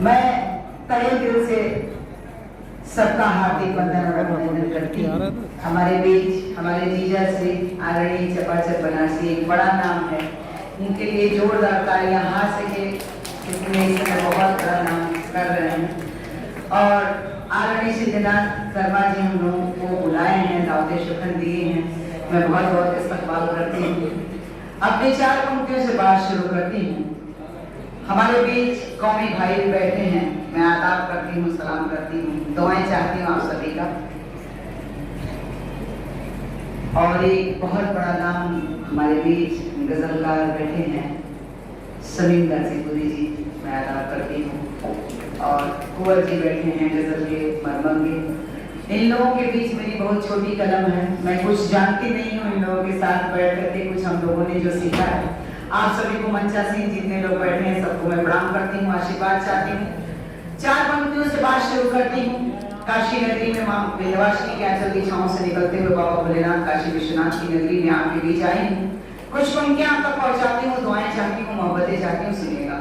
मैं तहे दिल से सबका हार्दिक वंदन और अभिनंदन करती हूँ। हमारे बीच हमारे जीजा श्री आदरणीय चपाचप बनारसी एक बड़ा नाम है, उनके लिए जोरदार तालियां हाथ से इसमें इस समय बहुत बड़ा नाम कर रहे हैं। और आदरणीय श्री दिनानाथ शर्मा जी हम लोगों को बुलाए हैं, दावते शुक्र दिए हैं, मैं बहुत बहुत इस्तकबाल करती हूँ। अपने 4 पंक्तियों से बात शुरू करती हूँ। हमारे बीच कौमी भाई बैठे हैं, मैं आदाब करती हूँ, सलाम करती हूँ, दुआएं चाहती हूँ आप सभी का। और एक बहुत बड़ा नाम हमारे बीच गजलकार बैठे हैं, समीम गाजीपुरी जी, मैं आदाब करती हूँ। और कुंवर जी बैठे हैं, गजल के मरमंगे। इन लोगों के बीच मेरी बहुत छोटी कलम है, मैं कुछ जानती नहीं हूँ। इन लोगों के साथ बैठ करके कुछ हम लोगों ने जो सीखा है, आप सभी को मंचा सिंह जितने लोग बैठे हैं सबको मैं प्रणाम करती हूँ, आशीर्वाद चाहती हूँ। 4 पंक्तियों से बात शुरू करती हूँ। काशी नगरी में मां विंध्यवासिनी के आंचल की छांव से निकलते हुए बाबा भोलेनाथ काशी विश्वनाथ की नगरी में आपके बीच आई हूँ। कुछ पंक्तियां आप तक पहुंचाती हूँ, दुआएं चाहती हूँ, मोहब्बतें चाहती हूँ, सुनिएगा।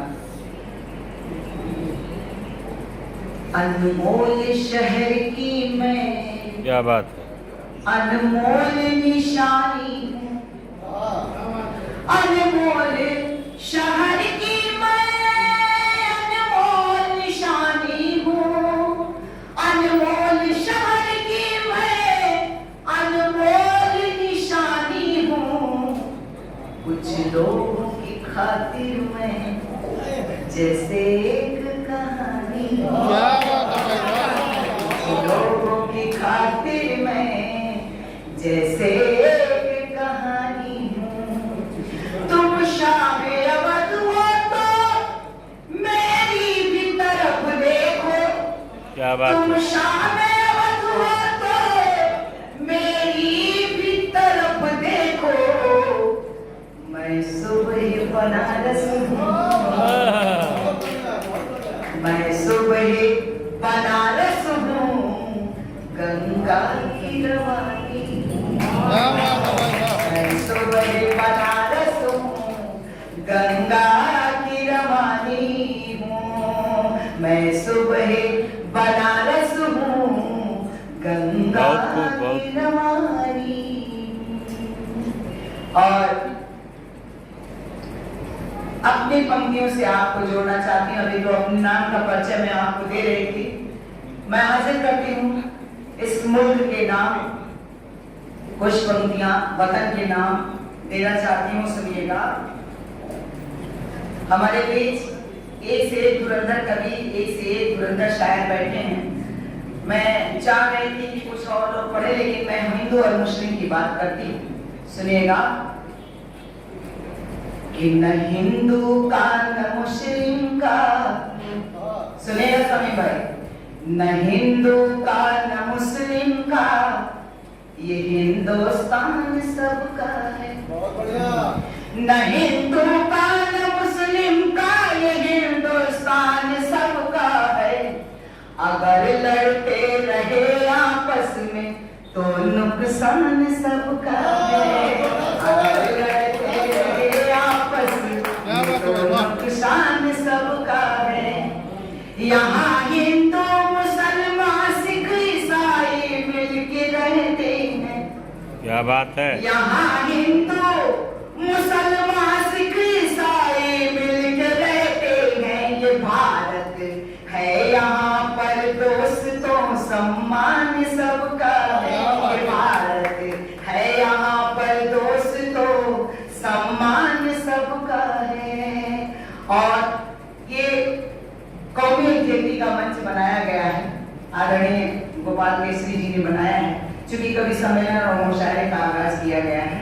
अनमोल शहर की मैं, क्या बात है, अनमोल निशानी, अनमोल शहर की मैं अनमोल निशानी हूँ, अनमोल शहर की मैं अनमोल निशानी हूँ। कुछ लोगों की खातिर मैं जैसे एक कहानी, कुछ लोगों की खातिर मैं जैसे एक कहानी हूँ। तुम शामे अवध हो तो मेरी भी तरफ देखो, क्या बात तुम है, शामे अवध हो तो मेरी भी तरफ देखो। मैं सुबह बनारस हूँ, मैं सुबह बनारस हूँ, गंगा की रवानी हूँ। मैं सुबह बनारस हूँ, गंगा की रवानी हूँ। मैं सुबह बनारस हूँ, गंगा की रवानी। और अपनी पंक्तियों से आपको जोड़ना चाहती हूँ। अभी तो अपने नाम का परिचय मैं आपको दे रही थी, मैं हाजिर करती हूँ इस मुल्क के नाम कुछ पंक्तियां वतन के नाम देना चाहती हूँ, सुनिएगा। हमारे बीच एक से एक धुरंधर कवि, एक से एक धुरंधर शायर बैठे हैं। मैं चाह रही थी कि कुछ और लोग पढ़े, लेकिन मैं हिंदू और मुस्लिम की बात करती हूँ, सुनिएगा। कि न हिंदू का न मुस्लिम का, सुनिएगा समीम भाई, न हिंदू का न मुस्लिम का, ये हिंदुस्तान सबका है। बहुत बढ़िया। न हिंदू का न मुस्लिम का, ये हिंदुस्तान सबका है। अगर लड़ते रहे आपस में तो नुकसान सबका है। अगर लड़ते रहे आपस में तो नुकसान सबका है। यहाँ हिंदू मुसलमान सिख ईसाई मिलके रहते हैं। क्या बात है, यहाँ हिंदू मुसलमान सिख ईसाई मिलके रहते हैं। ये भारत है, यहाँ पर दोस्तों सम्मान सबका है। ये भारत है, यहाँ पर दोस्तों सम्मान सबका है। और ये कौमी एकजुटता का मंच बनाया गया है, आदरणीय गोपाल केसरी जी ने बनाया है। चूंकि कवि सम्मेलन और मुशायरे का आगाज किया गया है,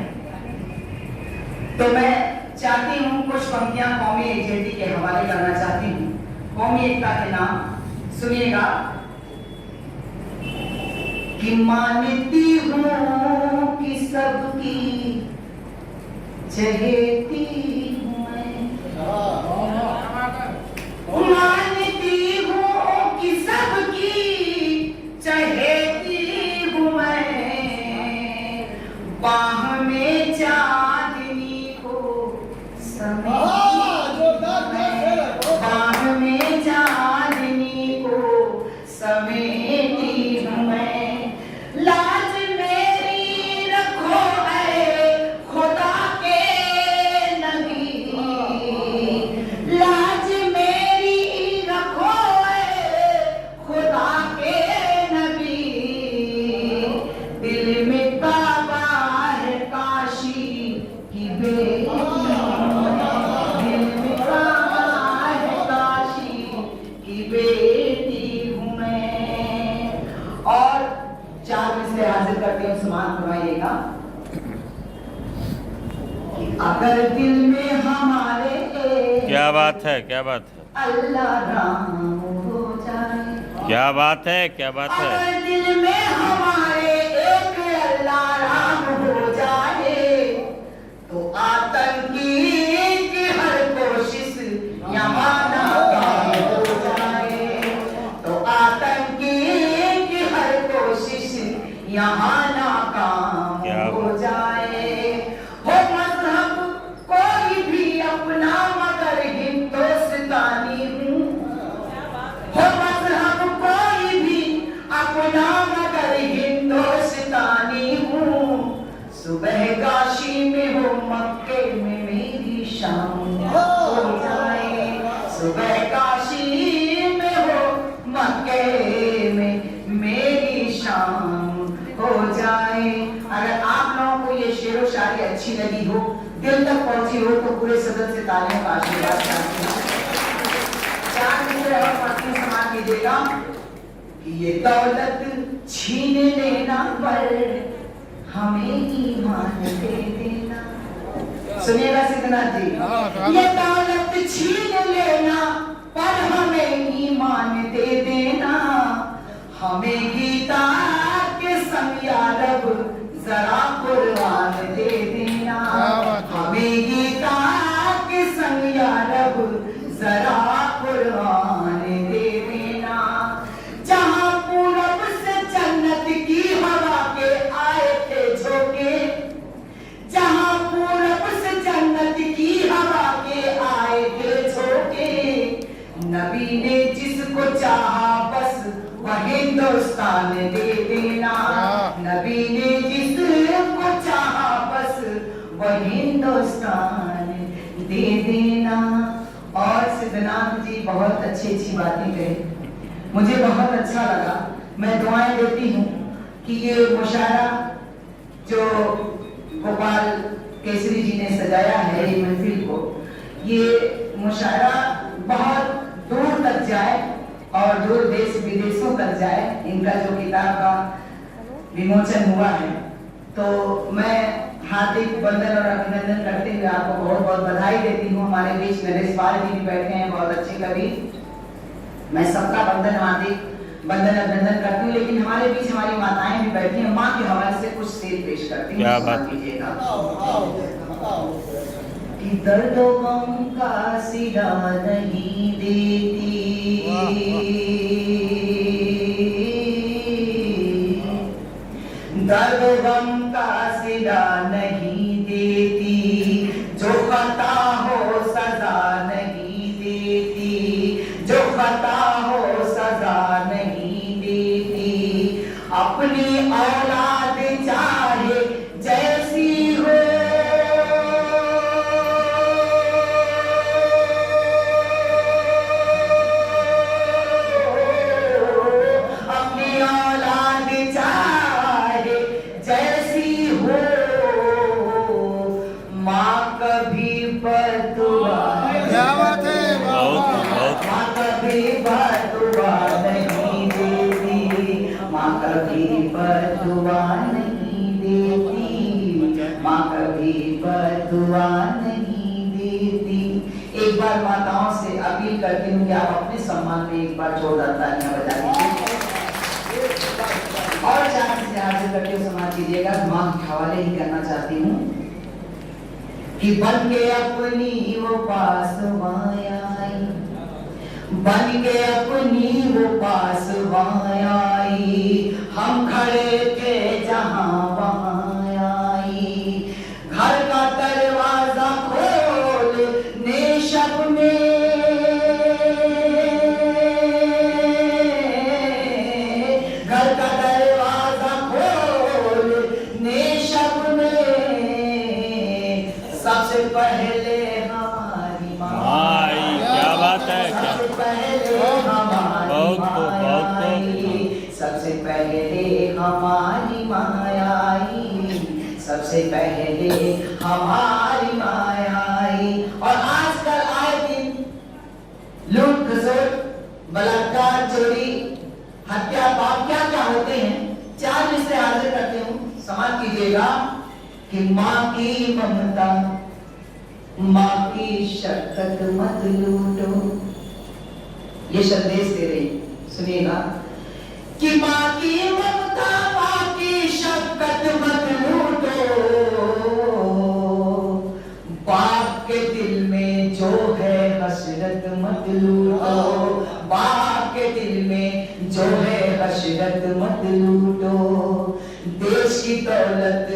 तो मैं चाहती हूँ कुछ पंक्तियां कौमी एकजुटता के हवाले करना चाहती हूँ। कौमी एकता के नाम सुनिएगा। कि मानती हूँ कि सबकी चहेती हूँ मैं, मानती हूँ कि सबकी चहेती हूँ मैं। बाह में चांदनी को समेटी, बाह में चांदनी समेटी हूँ मैं। लाज मेरी रखो ऐ खुदा के नबी, लाज मेरी रखो ऐ खुदा के नबी। दिल में काबा है काशी की बेटी, दिल में काबा है काशी की बेटी हूँ मैं। और चार मिसरे हाजिर करते हैं, समान फरमाइएगा। अगर दिल में हमारे क्या बात है, क्या बात है, अल्लाह राम हो जाए, क्या बात है, क्या बात है। अगर दिल में हमारे एक अल्लाह राम हो जाए, तो आतंकी की हर कोशिश यहाँ नाकाम हो जाए, तो आतंकी की हर कोशिश यहाँ नाकाम हो जाए। हो मजहब कोई भी अपना मगर हिंदुस्तानी हूँ, हो मजहब कोई भी अपना मगर हिंदुस्तानी हूँ। सुबह काशी में हो मक्के में मेरी शाम हो जाए, सुबह काशी में हो मक्के में मेरी शाम हो जाए। अगर आप लोगों को ये शेरो शायरी अच्छी लगी हो, दिल तक पहुंची हो, तो पूरे सदन से तालियों का आशीर्वाद चाहती हूँ। चार मिसरे और पत्नी समाज कीजिएगा कि ये दौलत छीन लेना पर हमें ईमान दे देना। सुनिएगा सिद्धनाथ जी, ये दौलत छीन लेना पर हमें ईमान दे देना। हमें गीता के संग या रब जरा कुर्बान दे देना, हमें गीता के संग या रब जरा कुर्बान दे देना। जहां पूरब से जन्नत की हवा के आए थे झोंके, जहां पूरब से जन्नत की हवा के आए थे झोंके। नबी ने जिसको चाहा बस वह हिंदुस्तान दे देना, नबी ने जिसको चाहा बस वह हिंदुस्तान दे देना। और सिद्धनाथ जी बहुत अच्छी अच्छी बातें कही, मुझे बहुत अच्छा लगा। मैं दुआएं देती हूँ कि ये मुशायरा जो गोपाल केसरी जी ने सजाया है ये महफिल को, ये मुशायरा बहुत दूर तक जाए और दूर देश विदेशों तक जाए। इनका जो किताब का विमोचन हुआ है, तो मैं हार्दिक वंदन और अभिनंदन करते हुए आपको बहुत बहुत बधाई देती हूँ। हमारे बीच नरेश पाल जी भी बैठे हैं, बहुत अच्छे कवि। मैं सबका वंदन अभिनंदन करती हूँ, लेकिन हमारे बीच हमारी माताएं भी बैठी हैं। माँ के हवाले से कुछ शेर पेश करती हूँ, क्या बात कीजिएगा। कि दर्द गम का सिरा नहीं देती, दर्द गम का सिरा नहीं देती, जो खता हो सजा नहीं देती, जो खता हो सजा नहीं देती। अपनी औलाद चाहे जैसी हो, अपनी औलाद चाहे जैसी हो, माँ कभी बदुआ माँ कभी बदुआ नहीं देती, माँ कभी बदुआ नहीं देती, माँ कभी बदुआ नहीं देती। एक बार माताओं से अपील करती हूँ कि आप अपने सम्मान में एक बार जोरदार तालियां बजा दीजिए। और चार से हाजिर करके समाज कीजिएगा। माँ के हवाले ही करना चाहती हूँ कि बन के अपनी वो पासवां आई, बन के अपनी वो पासवां आई, हम खड़े थे जहां वहां आई। घर का दरवाजा खोलने शब में पहले हमारी बहुत माया खूब। आई, सबसे पहले हमारी माया आई, सबसे पहले हमारी माया आई। और आजकल आए दिन लूट खसोट बलात्कार चोरी हत्या पाप क्या क्या होते हैं। चार में से हाजिर करते हूं, समाज कीजिएगा कि माँ की ममता माँ की शफकत मत लूटो। ये संदेश दे रही, सुनिएगा कि माँ की ममता माँ की शफकत मत लूटो, बाप के दिल में जो है हसरत मत लूटो, बाप के दिल में जो है हसरत मत लूटो। देश की दौलत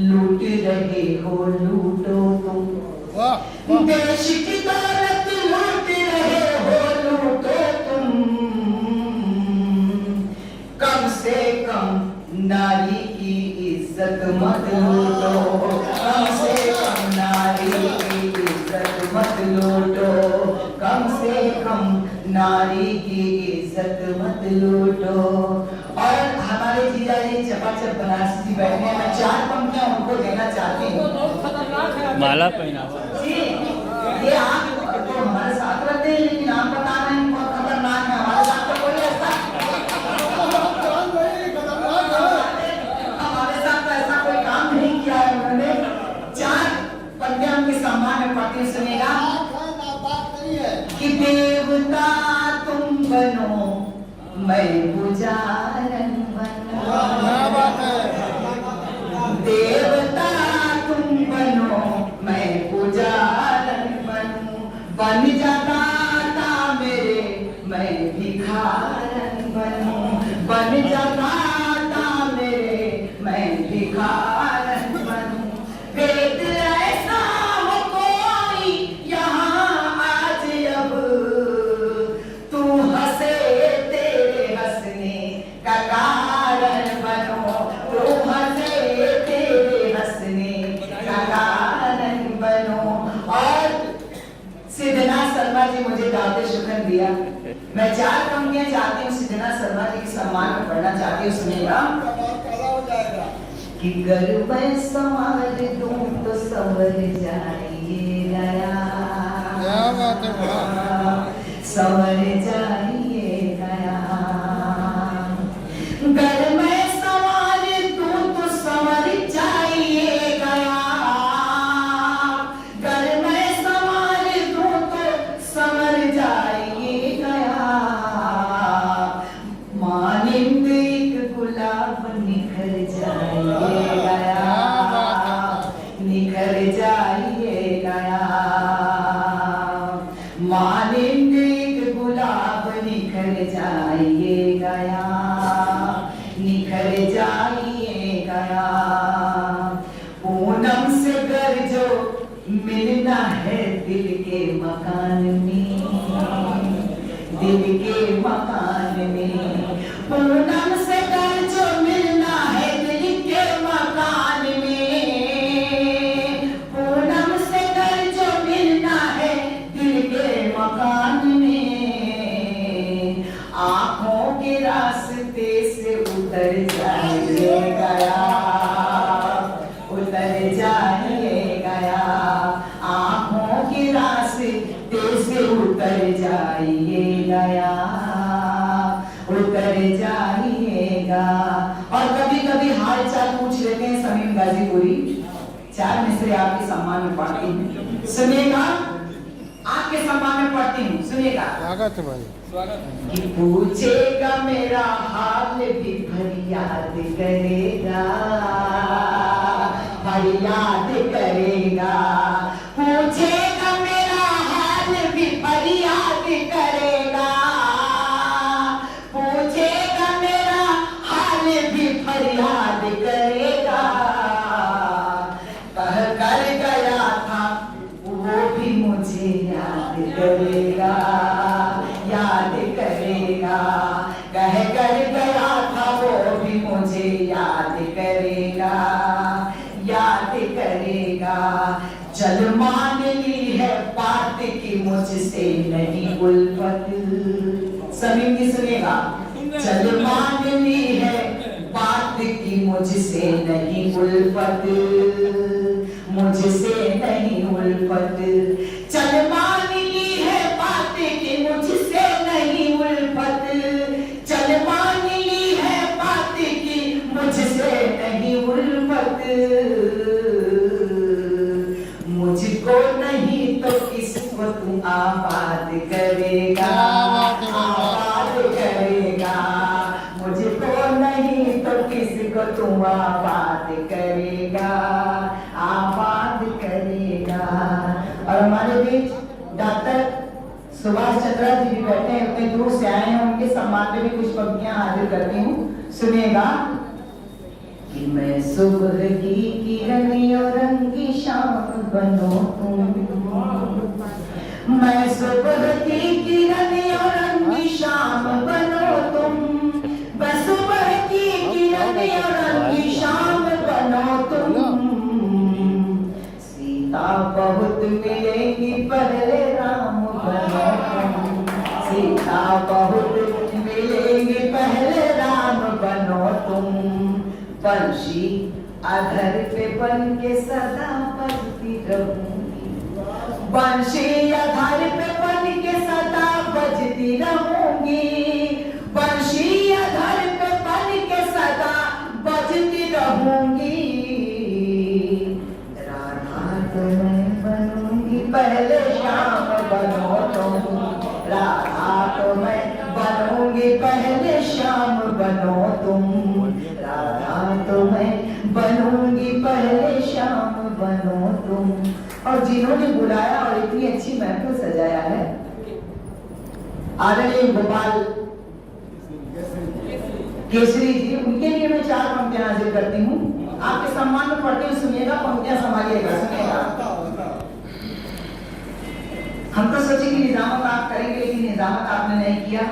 लूट रहे हो लूटो तुम, देश की दौलत लूट रहे हो लूटो तुम, कम से कम नारी की इज्जत मत लूटो, कम से कम नारी की इज्जत मत लूटो, कम से कम नारी की इज्जत मत लूटो। और हमारे जीजा जी चपाचप बनारसी जी बैठे हैं, मैं चार पंक्तियां उनको देना चाहती हूँ। माला पहना जी, ये आप तो हमारे साथ रहते हैं, लेकिन आप बता रहे हैं बहुत खतरनाक है। हमारे साथ तो कोई ऐसा हमारे साथ तो ऐसा कोई काम नहीं किया है उन्होंने। चार पंक्तियां उनके सम्मान में पढ़ती, सुनिएगा कि देवता तुम बनो मैं पुजारन बनो, देवता तुम बनो मैं पुजारन बनूं, बन जाता था मेरे मैं भिखारन बनूं, बन जाता था मेरे मैं भिखारन बनूं। वेद ऐसा हो कोई यहाँ आज अब, तू हंसे तेरे हंसने का कारण बनो, तू हंसे तेरे हंसने का कारण बनो। और सिद्धनाथ शर्मा जी मुझे दावत शुक्र दिया, मैं चार पंक्तियां चाहती हूँ सिद्धनाथ शर्मा जी के सम्मान में पढ़ना चाहती हूँ, सुनिएगा कि गर मैं संवार दूं तो संवर जाइएगा, संवर जाइएगा, गर मैं संवार दूं तो संवर जाइएगा, गर मैं संवार दूं तो संवर जाइएगा, मानिंद एक गुलाब निखर जाइएगा, निखर जाइएगा, मानिंद एक गुलाब निखर जाइएगा, निखर जाइएगा। पूनम से घर जो मिलना है दिल के मकान में, दिल के मकान में, पूनम से घर जो मिलना है दिल के मकान में, पूनम से घर जो मिलना है दिल के मकान में, आंखों के रास्ते से उतर जाइएगा, उतर जाइएगा, आंखों के रास्ते से उतर जाइएगा, उतर जाइएगा। और कभी कभी हाल चाल पूछ लेते हैं समीम गाजीपुरी, चार मिसरे आपके सम्मान में पढ़ती हूँ, सुनिएगा, आपके सम्मान में पढ़ती हूँ, सुनिएगा। स्वागत है भाई, कि पूछेगा मेरा हाल भी फरियाद करेगा, फरियाद करेगा, पूछेगा मेरा हाल भी फरियाद करेगा, पूछेगा मेरा हाल भी फरियाद करेगा, कह कर गया था वो भी मुझे याद करेगा, याद करेगा, कह कर गया था वो भी मुझे याद करेगा, याद करेगा। चल मान ली है बात की मुझसे नहीं उल्फत। सभी की सुनेगा। चल मान ली है बात की मुझसे नहीं उल्फत, मुझसे नहीं उल्फत। चल मान ली है बात की मुझसे नहीं उल्फत, चल मान ली है बात की मुझसे नहीं उल्फत। मुझको नहीं तो किसको तू आबाद करेगा, आबाद करेगा। मुझको नहीं तो किसको तू आबाद करेगा, आबाद करेगा। और हमारे बीच डॉक्टर सुभाष चंद्रा जी भी बैठे हैं, उतने दूर से आए हैं, उनके सम्मान में भी कुछ पंक्तियां हाजिर करती हूँ, सुनिएगा। कि मैं सुबह की किरण और रंगी शाम बनो तुम, मैं सुबह की किरण और रंगी शाम बनो तुम, मैं सुबह की किरण और रंगी शाम बनो तुम। सीता बहुत मिलेंगी पहले राम बनो तुम, सीता बहुत मिलेंगी पहले राम बनो तुम। बंशी अधर पे बन के सदा बजती रहूंगी, बंशी अधर पे बन के सदा बजती रहूंगी, बंशी अधर पे बन के सदा बजती रहूंगी। राधा तो मैं बनूंगी पहले श्याम बनो तुम, राधा तो मैं बनूंगी पहले श्याम बनो तुम, राधा तो मैं बनूंगी पहले श्याम बनो तुम। और जिन्होंने बुलाया और इतनी अच्छी महफिल सजाया है, आदरणीय गोपाल केसरी जी, उनके लिए मैं 4 पंक्तियां हाजिर करती हूँ। आपके सम्मान में पढ़ती हूँ, सुनिएगा, पंक्तियां संभालिएगा, सुनिएगा। हम तो सोचे कि निजामत आप करेंगे, लेकिन निजामत आपने नहीं किया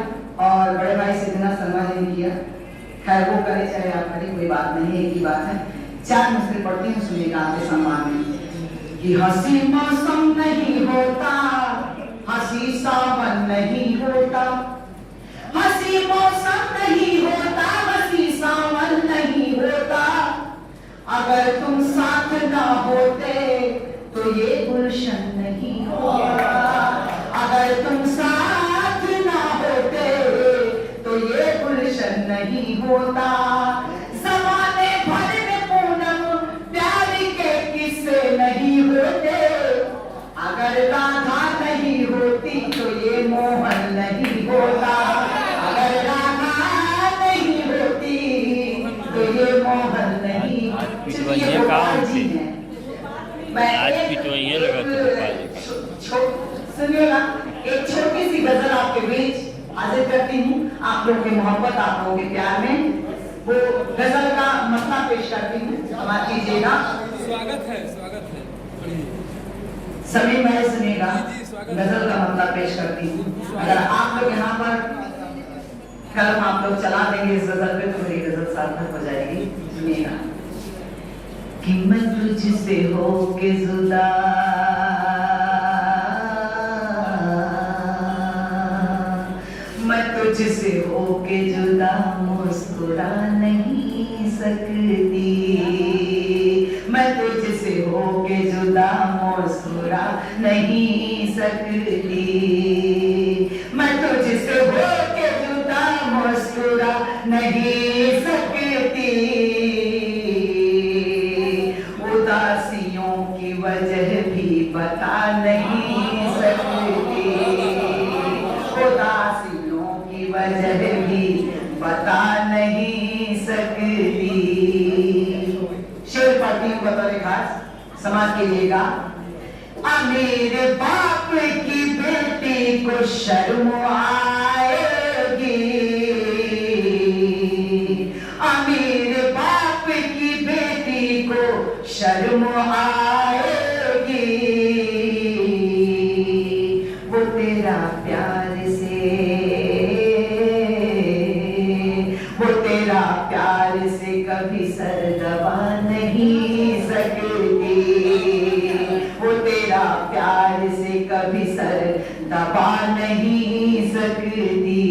और बड़े भाई सिद्धनाथ शर्मा जी ने किया। खैर वो करे चाहे आप करें, कोई बात नहीं, एक ही बात है। 4 मिसरे पढ़ती हूँ, सुनिएगा आपके सम्मान में। कि हंसी मौसम नहीं होता, हंसी सावन नहीं होता, हंसी मौसम नहीं होता, हंसी सावन नहीं होता। अगर तुम साथ ना होते तो ये गुलशन नहीं होता, अगर तुम साथ ना होते तो ये गुलशन नहीं होता। ज़माने भर में पूनम प्यार के किस्से नहीं होते, अगर राधा नहीं होती तो ये मोहन नहीं होता, अगर राधा नहीं होती तो ये मोहन नहीं। पिटवाइए काम से, आज पिटवाइए लगा तो सुनिएगा, एक छोटी सी गजल आपके बीच हाजिर करती हूँ, आप लोगों की मोहब्बत, आप लोगों के प्यार में वो गजल का मसला पेश करती हूँ, समाज कीजिएगा। स्वागत है, स्वागत है। सभी मैं सुनिएगा, गजल का मसला पेश करती हूँ। अगर आप लोग यहाँ पर कलम आप लोग चला देंगे इस गजल पे तो मेरी गजल सार्थक हो जाएगी। सुनिएगा। कि मैं तुझसे हो के जुदा, मैं तुझसे हो के जुदा मुस्कुरा नहीं सकती, मैं तुझसे हो के जुदा मुस्कुरा नहीं सकती, मैं तुझसे हो के जुदा मुस्कुरा नहीं सकती। उदासियों की वजह भी बता नहीं सकती, उदासियों की वजह भी बता नहीं सकती। शेर पढ़ती हूँ बतौर खास, समाज कीजिएगा। अमीर बाप की बेटी को शर्म आएगी, अमीर बाप की बेटी को शर्म आएगी। वो तेरा प्यार से, वो तेरा प्यार से कभी सर दबा नहीं सकती, वो तेरा प्यार से कभी सर सकती,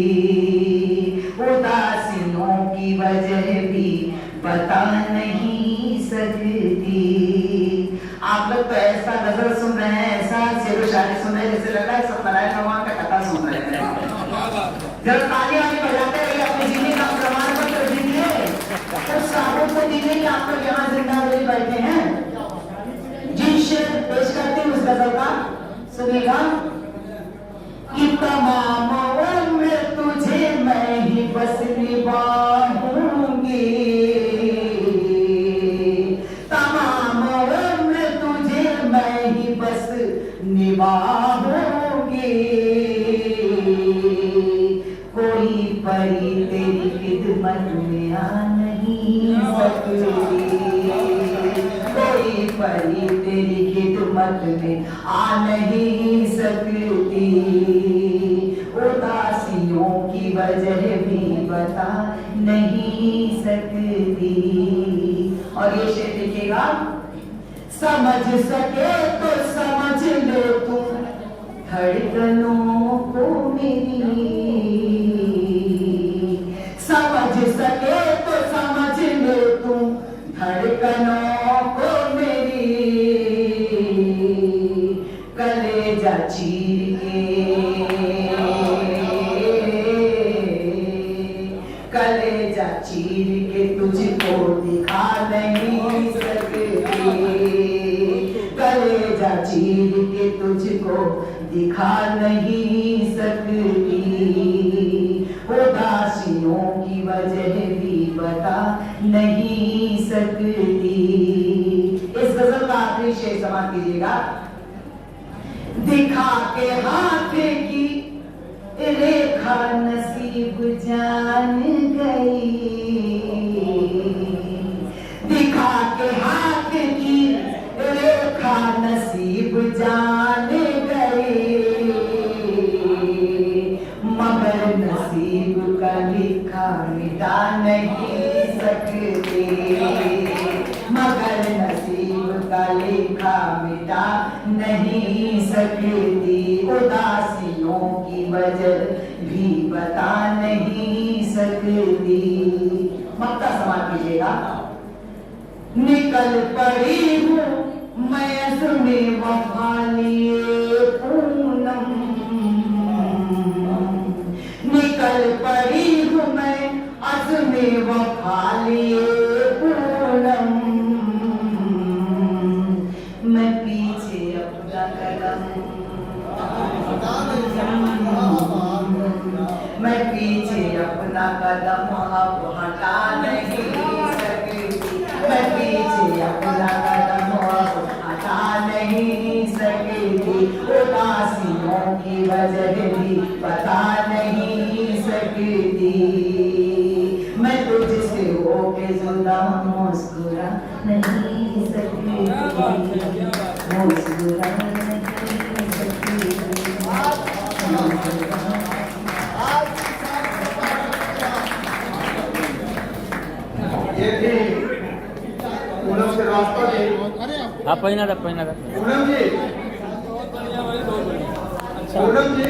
उदासियों की वजह भी बता नहीं सकती। आप लोग तो ऐसा गजल सुन रहे हैं, ऐसा शेर शायरी सुन रहे हैं, जैसे लग रहा है सत्यनारायण भगवान का कथा सुन रहे हैं। जब ताली वाली बजाते रहिए, अपने जीने का प्रमाण पत्र दीजिए, तो सारों को दीजिए कि आप लोग यहाँ जिंदा रह बैठे हैं। जिन शेर पेश करते हैं उस गजल का सुनिएगा कि तमाम उम्र तुझे मैं ही बस निभाऊंगी, तमाम उम्र तुझे मैं ही बस निभाऊंगी। कोई परी तेरी खिदमत में आ नहीं सकती, कोई परी तेरी खिदमत में आ नहीं सकती, उदासियों की वजह भी बता नहीं सकती। और ये शेर देखिएगा, समझ सके तो समझ ले तुम धड़कनों को मेरी, समझ सके तो समझ ले तुम धड़कनों को मेरी, कलेजा चीर के, कलेजा चीर के तुझको दिखा नहीं सकती, कलेजा चीर के तुझको दिखा नहीं सकती, उदासियों की वजह भी बता नहीं सकती। इस गजल का आखिरी शेर समाप्त कीजिएगा। दिखा के हाथ की रेखा नसीब जान गई, दिखा के हाथ की रेखा नसीब जान गई, मगर नसीब का लिखा मिटा नहीं सकते, मगर नसीब का लिखा मिटा नहीं सकती, उदासियों की वजह भी बता नहीं सकती। मक्ता समाप्त कीजिएगा। निकल पड़ी हूँ मैं अज़्मे वफा लिए पूनम, निकल पड़ी हूँ मैं अज़्मे वफा लिए पूनम, मैं पीछे अपना कदम, मैं पीछे अपना कदम अब हटा नहीं सकती, मैं पीछे अपना कदम अब हटा नहीं सकती, उदासियों की वजह भी बता नहीं सकती, मैं तुझसे होके जुदा मुस्कुरा नहीं सकती, मुस्कुरा नहीं सकती। ये भी पूनम श्रीवास्तव जी, हाँ पहिना था पूनम जी, पूनम जी